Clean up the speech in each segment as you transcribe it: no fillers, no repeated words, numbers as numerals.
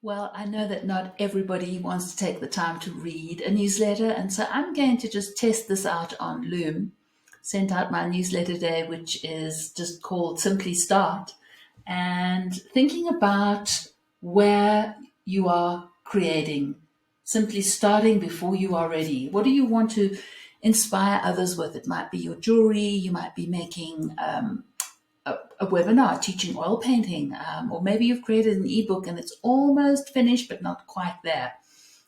Well, I know that not everybody wants to take the time to read a newsletter, and so I'm going to just test this out on Loom. Sent out my newsletter today, which is just called Simply Start, and thinking about where you are creating, simply starting before you are ready. What do you want to inspire others with? It might be your jewelry, you might be making a webinar teaching oil painting, or maybe you've created an ebook and it's almost finished but not quite there.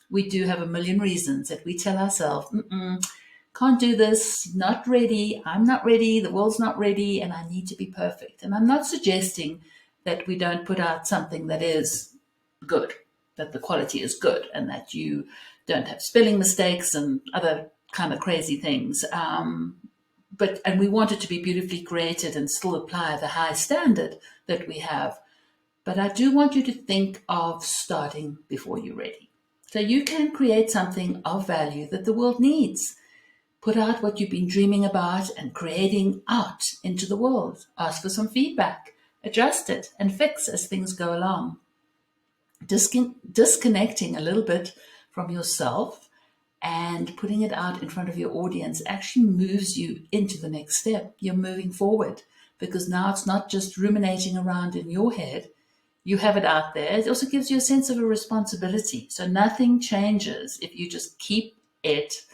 We do have a million reasons that we tell ourselves, can't do this, not ready, I'm not ready, the world's not ready, and I need to be perfect. And I'm not suggesting that we don't put out something that is good, that the quality is good, and that you don't have spelling mistakes and other kind of crazy things. And we want it to be beautifully created and still apply the high standard that we have. But I do want you to think of starting before you're ready. So you can create something of value that the world needs. Put out what you've been dreaming about and creating out into the world. Ask for some feedback, adjust it, and fix as things go along. Disconnecting a little bit from yourself and putting it out in front of your audience actually moves you into the next step. You're moving forward because now it's not just ruminating around in your head. You have it out there. It also gives you a sense of a responsibility. So nothing changes if you just keep it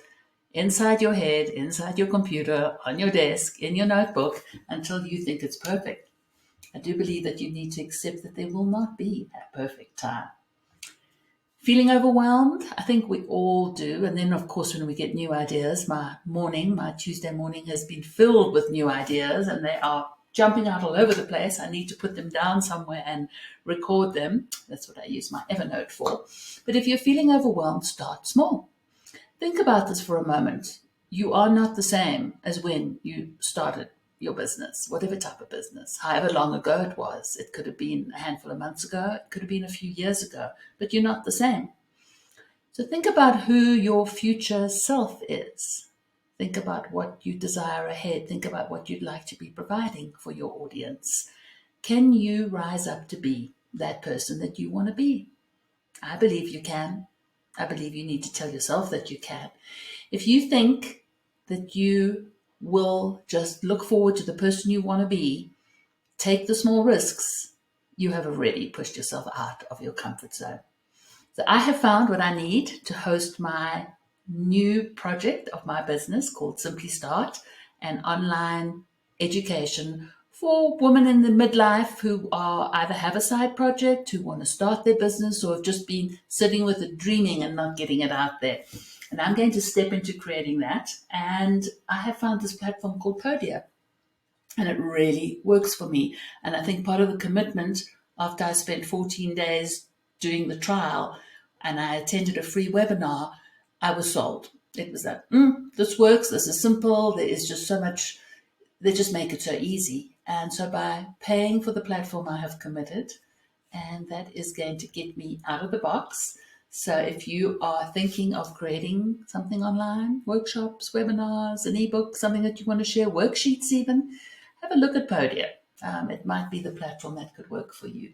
inside your head, inside your computer, on your desk, in your notebook until you think it's perfect. I do believe that you need to accept that there will not be a perfect time. Feeling overwhelmed? I think we all do. And then, of course, when we get new ideas, my Tuesday morning has been filled with new ideas and they are jumping out all over the place. I need to put them down somewhere and record them. That's what I use my Evernote for. But if you're feeling overwhelmed, start small. Think about this for a moment. You are not the same as when you started your business, whatever type of business, however long ago it was. It could have been a handful of months ago, it could have been a few years ago, but you're not the same. So think about who your future self is. Think about what you desire ahead. Think about what you'd like to be providing for your audience. Can you rise up to be that person that you want to be? I believe you can. I believe you need to tell yourself that you can. If you think that you will just look forward to the person you want to be, take the small risks, you have already pushed yourself out of your comfort zone. So I have found what I need to host my new project of my business called Simply Start, an online education for women in the midlife who are either have a side project, who want to start their business, or have just been sitting with it dreaming and not getting it out there. And I'm going to step into creating that. And I have found this platform called Podia, and it really works for me. And I think part of the commitment after I spent 14 days doing the trial and I attended a free webinar, I was sold. It was like, this works, this is simple, there is just so much, they just make it so easy. And so by paying for the platform, I have committed, and that is going to get me out of the box. So if you are thinking of creating something online, workshops, webinars, an ebook, something that you want to share, worksheets even, have a look at Podia. It might be the platform that could work for you.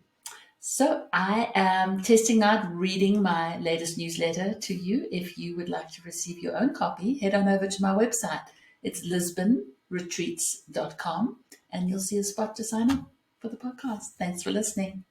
So I am testing out reading my latest newsletter to you. If you would like to receive your own copy, head on over to my website. It's lisbonretreats.com, and you'll see a spot to sign up for the podcast. Thanks for listening.